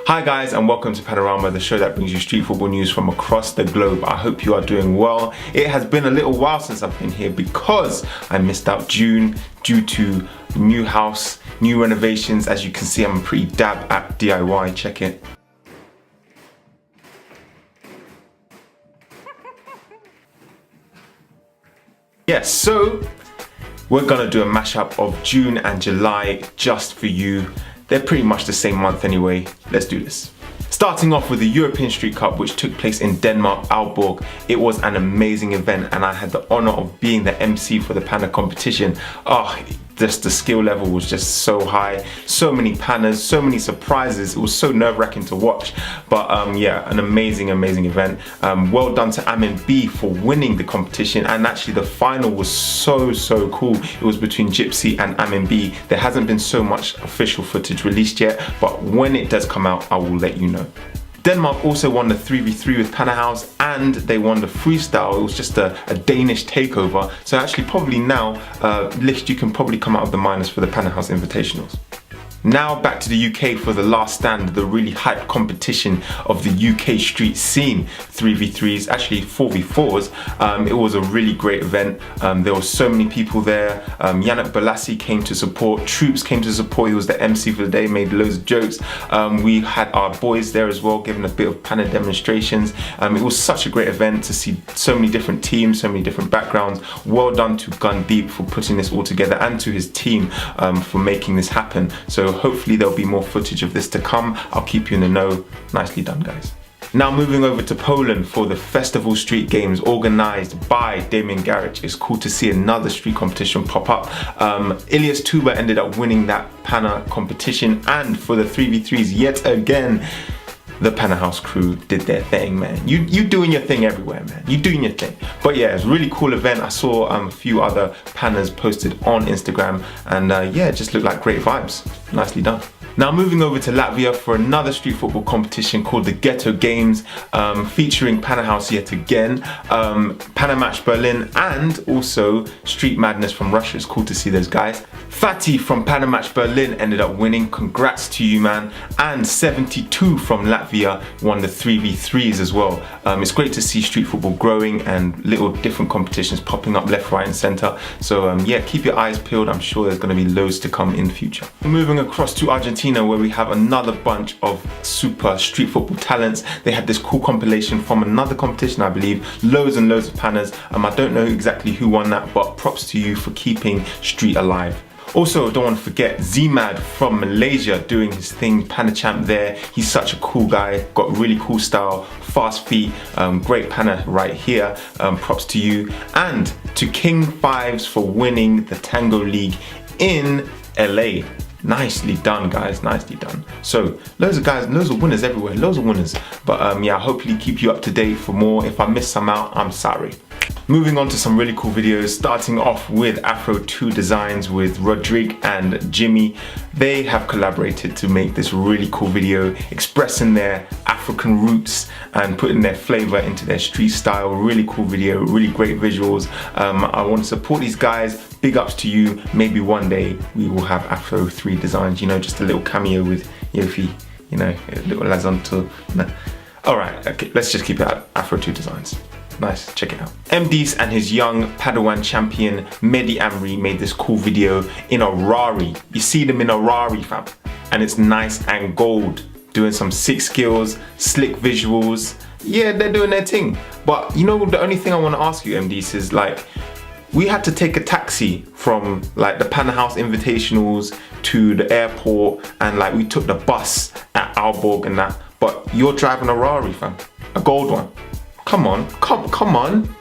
Hi guys, and welcome to Panorama, the show that brings you street football news from across the globe. I hope you are doing well. It has been a little while since I've been here because I missed out June due to new house, new renovations. As you can see, I'm pretty dab at DIY, check it. Yes, so we're gonna do a mashup of June and July just for you. They're pretty much the same month anyway. Let's do this. Starting off with the European Street Cup, which took place in Denmark, Aalborg. It was an amazing event and I had the honor of being the MC for the Panna competition. Just the skill level was just so high. So many Pannas, so many surprises. It was so nerve-wracking to watch. But yeah, an amazing event. Well done to M&B for winning the competition, and actually the final was so cool. It was between Gypsy and M&B. There hasn't been so much official footage released yet, but when it does come out, I will let you know. Denmark also won the 3v3 with Panna House, and they won the freestyle. It was just a Danish takeover. So actually probably now, Liicht, you can probably come out of the minors for the Panna House Invitationals. Now back to the UK for the last stand, the really hyped competition of the UK street scene. 3v3s, actually 4v4s. It was a really great event. There were so many people there. Yannick Balassi came to support, Troops came to support. He was the MC for the day, made loads of jokes. We had our boys there as well, giving a bit of Panna demonstrations. It was such a great event to see so many different teams, so many different backgrounds. Well done to Gun Deep for putting this all together, and to his team for making this happen. So hopefully there'll be more footage of this to come. I'll keep you in the know. Nicely done, guys. Now moving over to Poland for the Festival Street Games organised by Damien Garrett. It's cool to see another street competition pop up. Ilyas Touba ended up winning that Panna competition, and for the 3v3s yet again, the Panna House crew did their thing, man. You doing your thing everywhere, man. You doing your thing. But yeah, it's a really cool event. I saw a few other Pannas posted on Instagram, and yeah, it just looked like great vibes. Nicely done. Now moving over to Latvia for another street football competition called the Ghetto Games, featuring Panna House yet again, PANNARAMA Berlin, and also Street Madness from Russia. It's cool to see those guys. Fatih from PANNARAMA Berlin ended up winning. Congrats to you, man. And 72 from Latvia won the 3v3s as well. It's great to see street football growing and little different competitions popping up left, right and centre. So yeah, keep your eyes peeled. I'm sure there's going to be loads to come in future. Moving across to Argentina, where we have another bunch of super street football talents. They had this cool compilation from another competition, I believe. Loads and loads of Pannas. I don't know exactly who won that, but props to you for keeping street alive. Also, don't want to forget Zeemahmad from Malaysia doing his thing, Panna champ there. He's such a cool guy, got really cool style, fast feet, great Panna right here. Props to you. And to King Fives for winning the Tango League in LA. Nicely done, guys, nicely done. So loads of guys, loads of winners everywhere, loads of winners. But yeah, hopefully keep you up to date for more. If I miss some out, I'm sorry. Moving on to some really cool videos, starting off with Afro 2 Designs with Rodrigue and Jimmy. They have collaborated to make this really cool video expressing their African roots and putting their flavor into their street style. Really cool video, really great visuals. I want to support these guys. Big ups to you. Maybe one day we will have Afro 3 Designs, you know, just a little cameo with Yofi, you know, a little Lazanto. Alright, okay, let's just keep it at Afro 2 Designs. Nice, check it out. MDs and his young Padawan champion Mehdi Amri made this cool video in a Rari. You see them in a Rari, fam. And it's nice and gold. Doing some sick skills, slick visuals. Yeah, they're doing their thing. But you know, the only thing I want to ask you, MDs, is like, we had to take a taxi from like the Panna House Invitationals to the airport, and like we took the bus at Aalborg and that. But you're driving a Rari, fam. A gold one. Come on, come on.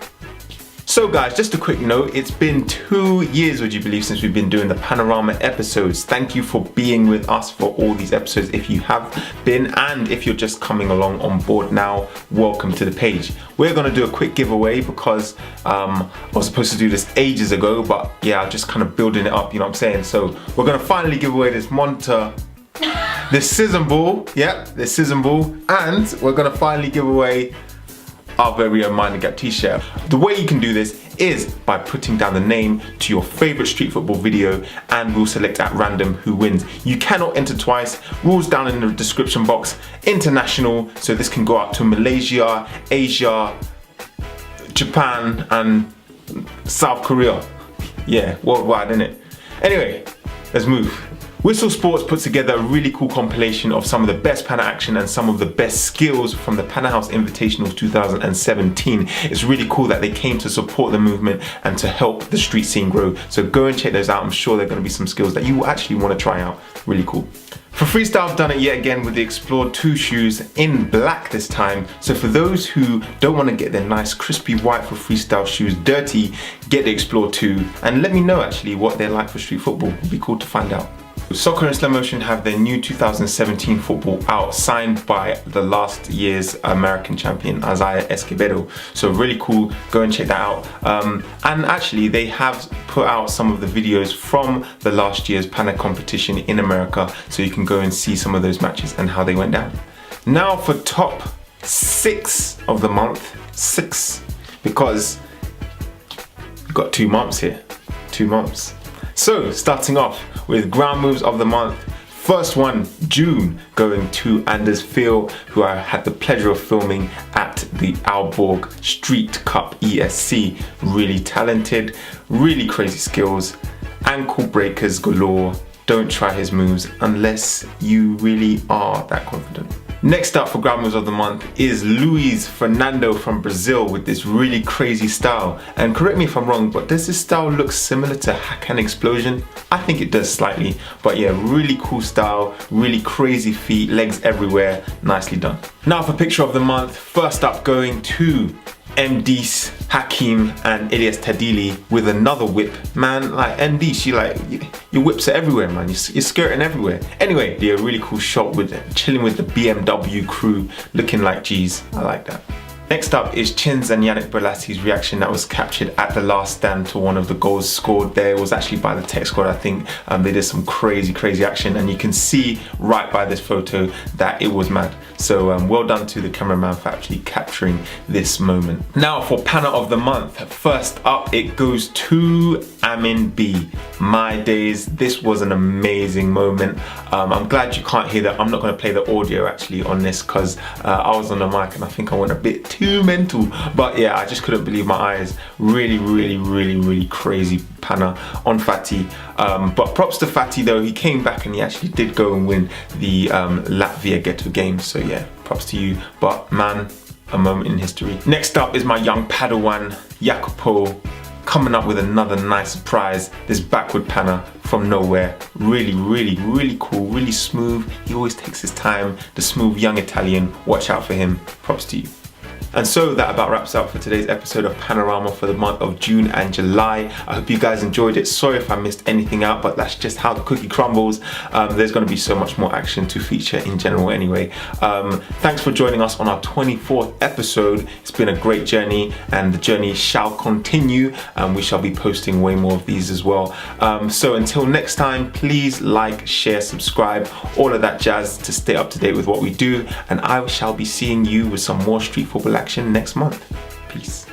So guys, just a quick note, it's been 2 years, would you believe, since we've been doing the Panorama episodes. Thank you for being with us for all these episodes if you have been, and if you're just coming along on board now, welcome to the page. We're gonna do a quick giveaway because I was supposed to do this ages ago, but yeah, I'm just kind of building it up, you know what I'm saying? So we're gonna finally give away this monitor, this Sism ball, yep, this Sism ball, and we're gonna finally give away our very own Mind the Gap t-shirt. The way you can do this is by putting down the name to your favorite street football video, and we'll select at random who wins. You cannot enter twice. Rules down in the description box. International, so this can go out to Malaysia, Asia, Japan, and South Korea. Yeah, worldwide, innit? Anyway, let's move. Whistle Sports put together a really cool compilation of some of the best Panna action and some of the best skills from the Panna House Invitational 2017. It's really cool that they came to support the movement and to help the street scene grow. So go and check those out. I'm sure there are going to be some skills that you will actually want to try out. Really cool. For freestyle, I've done it yet again with the Explore 2 shoes in black this time. So for those who don't want to get their nice crispy white for freestyle shoes dirty, get the Explore 2 and let me know actually what they're like for street football. It'd be cool to find out. Soccer and Slow Motion have their new 2017 football out, signed by the last year's American champion Isaiah Escobedo. So really cool, go and check that out. And actually they have put out some of the videos from the last year's Panna competition in America, so you can go and see some of those matches and how they went down. Now for top 6 of the month, 6, because we've got 2 months here, 2 months. So starting off with Groundmoves of the month, first one, June, going to Anders Fiil, who I had the pleasure of filming at the Aalborg Street Cup ESC. Really talented, really crazy skills, ankle breakers galore. Don't try his moves unless you really are that confident. Next up for Groundmoves of the month is Luis Fernando from Brazil with this really crazy style. And correct me if I'm wrong, but does this style look similar to Hakan Explosion? I think it does slightly, but yeah, really cool style, really crazy feet, legs everywhere, nicely done. Now for picture of the month, first up going to M10, Hakim and Ilyas Tadili with another whip. Man, like M10, your whips are everywhere, man. You're skirting everywhere. Anyway, yeah, really cool shot with chilling with the BMW crew, looking like G's. I like that. Next up is Chins and Yannick Berlatti's reaction that was captured at the last stand to one of the goals scored there. It was actually by the Tekksquad, I think. They did some crazy action, and you can see right by this photo that it was mad. So well done to the cameraman for actually capturing this moment. Now for Panna of the month, first up it goes to Amin B. My days, this was an amazing moment. I'm glad you can't hear that. I'm not going to play the audio actually on this because I was on the mic and I think I went a bit too mental. But yeah, I just couldn't believe my eyes. Really crazy Panna on Fatih. But props to Fatih though, he came back and he actually did go and win the Latvia Ghetto Games. So yeah, props to you. But man, a moment in history. Next up is my young Padawan, Jacopo, coming up with another nice surprise. This backward Panna from nowhere. Really cool, really smooth. He always takes his time. The smooth young Italian, watch out for him. Props to you. And so that about wraps up for today's episode of Panorama for the month of June and July. I hope you guys enjoyed it. Sorry if I missed anything out, but that's just how the cookie crumbles. There's going to be so much more action to feature in general anyway. Thanks for joining us on our 24th episode. It's been a great journey and the journey shall continue, and we shall be posting way more of these as well. So until next time, please like, share, subscribe, all of that jazz to stay up to date with what we do, and I shall be seeing you with some more street football action next month. Peace.